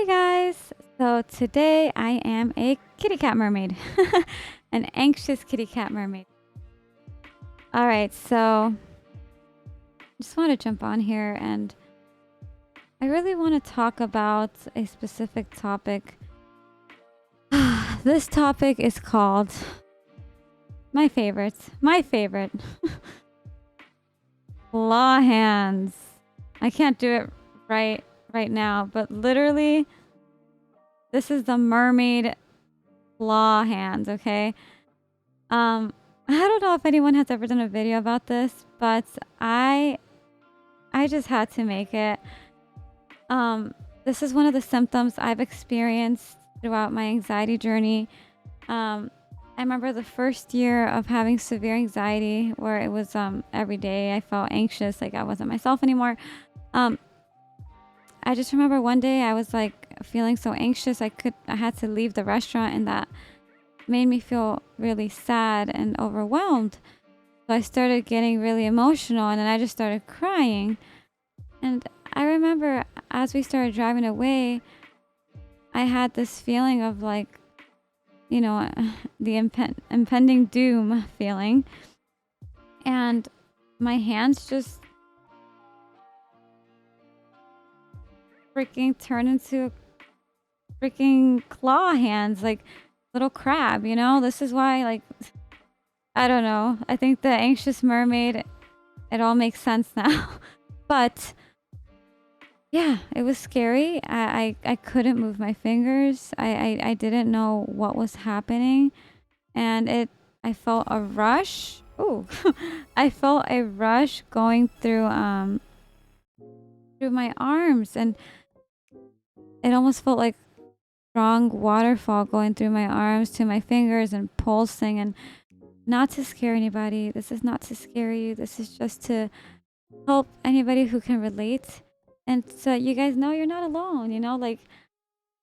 Hey guys! So today I am a kitty cat mermaid, an anxious kitty cat mermaid. All right, so I just want to jump on here and I really want to talk about a specific topic. This topic is called my favorite claw hands. I can't do it right now, but literally this is the mermaid claw hands, okay? Um, I don't know if anyone has ever done a video about this, but I just had to make it. Um, this is one of the symptoms I've experienced throughout my anxiety journey. I remember the first year of having severe anxiety where it was every day I felt anxious, like I wasn't myself anymore. Um, I just remember one day I was like feeling so anxious I had to leave the restaurant, and that made me feel really sad and overwhelmed. So I started getting really emotional and then I just started crying. And I remember as we started driving away, I had this feeling of like, you know, the impending doom feeling. And my hands just freaking turned into freaking claw hands, like little crab, you know? This is why, like, I don't know. I think the anxious mermaid, it all makes sense now. But yeah, it was scary. I couldn't move my fingers. I didn't know what was happening. And I felt a rush. Ooh, I felt a rush going through my arms, and it almost felt like strong waterfall going through my arms to my fingers and pulsing. And not to scare anybody. This is not to scare you. This is just to help anybody who can relate. And so you guys know you're not alone, you know? Like,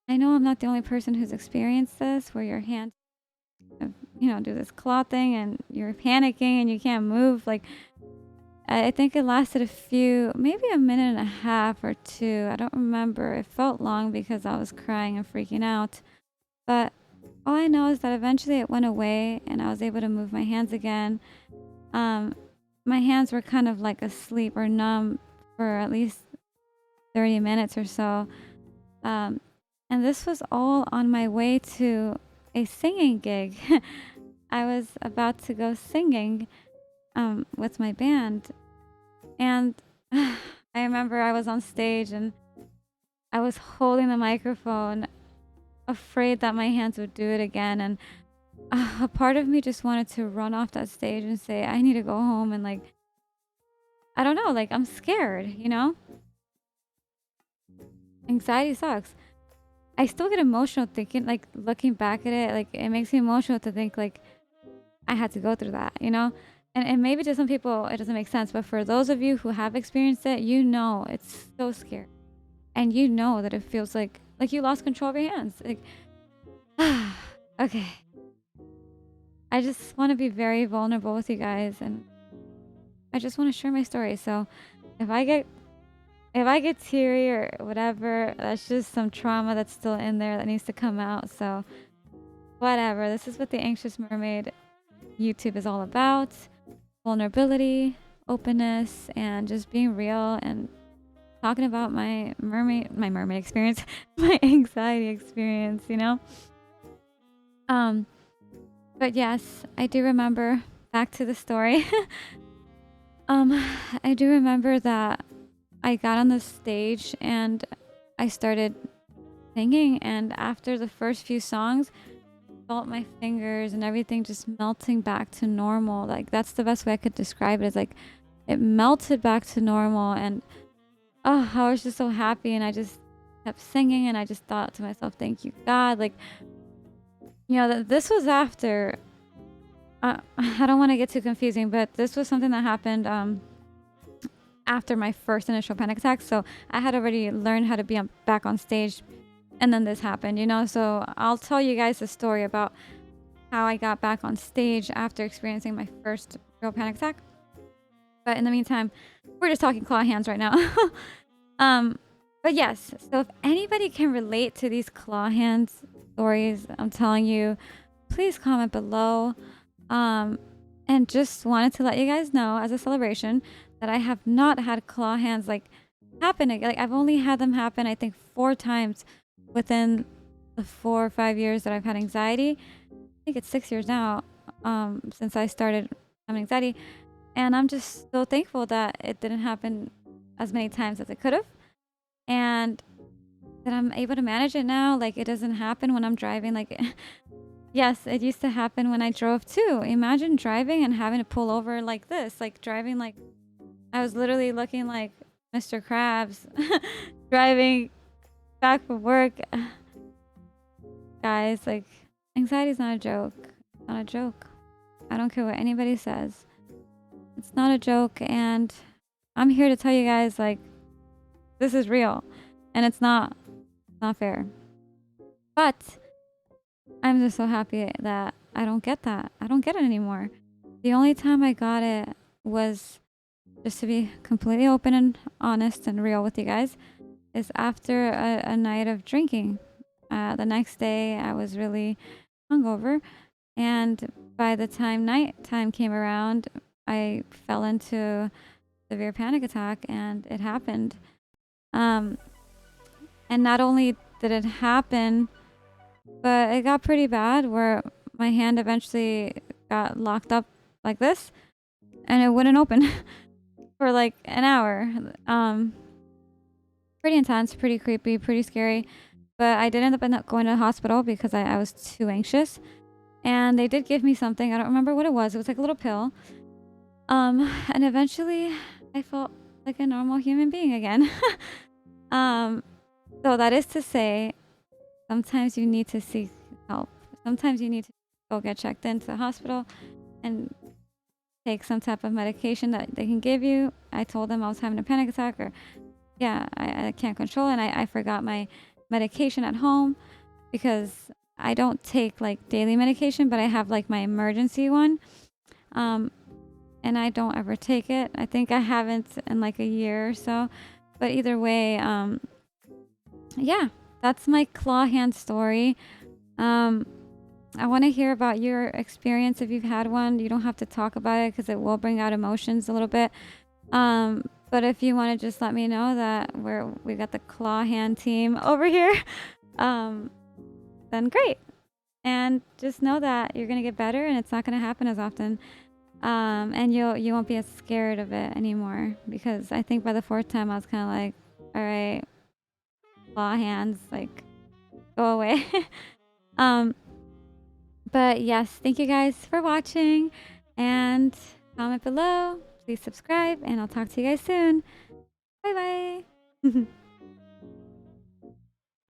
I know I'm not the only person who's experienced this, where your hands, do this claw thing and you're panicking and you can't move. Like, I think it lasted maybe a minute and a half or two. I don't remember. It felt long because I was crying and freaking out. But all I know is that eventually it went away and I was able to move my hands again. Um, my hands were kind of like asleep or numb for at least 30 minutes or so. Um, and this was all on my way to a singing gig. I was about to go singing with my band. And I remember I was on stage and I was holding the microphone, afraid that my hands would do it again. And a part of me just wanted to run off that stage and say, I need to go home. And like, I don't know, like I'm scared, you know? Anxiety sucks. I still get emotional thinking, like looking back at it, like it makes me emotional to think like I had to go through that, you know? And maybe to some people it doesn't make sense, but for those of you who have experienced it, you know it's so scary. And you know that it feels like you lost control of your hands. Like okay. I just want to be very vulnerable with you guys, and I just want to share my story. So if I get teary or whatever, that's just some trauma that's still in there that needs to come out. So whatever. This is what the Anxious Mermaid YouTube is all about. Vulnerability, openness, and just being real and talking about my mermaid experience, my anxiety experience, you know? But yes, I do remember, back to the story. I do remember that I got on the stage and I started singing, and after the first few songs, felt my fingers and everything just melting back to normal. Like that's the best way I could describe it, is like it melted back to normal. And oh, I was just so happy, and I just kept singing and I just thought to myself, thank you God. Like, that this was after I don't want to get too confusing, but this was something that happened after my first initial panic attack. So I had already learned how to be back on stage, and then this happened, So I'll tell you guys the story about how I got back on stage after experiencing my first real panic attack. But in the meantime, we're just talking claw hands right now. But yes, so if anybody can relate to these claw hands stories, I'm telling you, please comment below. Um, and just wanted to let you guys know as a celebration that I have not had claw hands like happen. Like I've only had them happen, I think 4 times within the 4 or 5 years that I've had anxiety. I think it's 6 years now, since I started having anxiety. And I'm just so thankful that it didn't happen as many times as it could have. And that I'm able to manage it now. Like it doesn't happen when I'm driving. Like, yes, it used to happen when I drove too. Imagine driving and having to pull over like this, like driving like I was literally looking like Mr. Krabs driving back from work. Guys, like anxiety is not a joke. It's not a joke. I don't care what anybody says. It's not a joke. And I'm here to tell you guys, like, this is real and it's not fair. But I'm just so happy that I don't get that. I don't get it anymore. The only time I got it was, just to be completely open and honest and real with you guys, is after a night of drinking. The next day, I was really hungover. And by the time nighttime came around, I fell into a severe panic attack and it happened. Um, and not only did it happen, but it got pretty bad where my hand eventually got locked up like this and it wouldn't open for like an hour. Pretty intense, pretty creepy, pretty scary. But I did end up going to the hospital because I was too anxious. And they did give me something. I don't remember what it was. It was like a little pill. And eventually I felt like a normal human being again. um, so that is to say, sometimes you need to seek help. Sometimes you need to go get checked into the hospital and take some type of medication that they can give you. I told them I was having a panic attack or yeah, I can't control it. And I forgot my medication at home because I don't take like daily medication, but I have like my emergency one. And I don't ever take it. I think I haven't in like a year or so. But either way, yeah, that's my claw hand story. I want to hear about your experience if you've had one. You don't have to talk about it because it will bring out emotions a little bit. But if you want to just let me know that we got the claw hand team over here, then great. And just know that you're gonna get better, and it's not gonna happen as often. And you won't be as scared of it anymore because I think by the fourth time I was kind of like, all right, claw hands, like go away. um, but yes, thank you guys for watching, and comment below. Please subscribe, and I'll talk to you guys soon. Bye bye.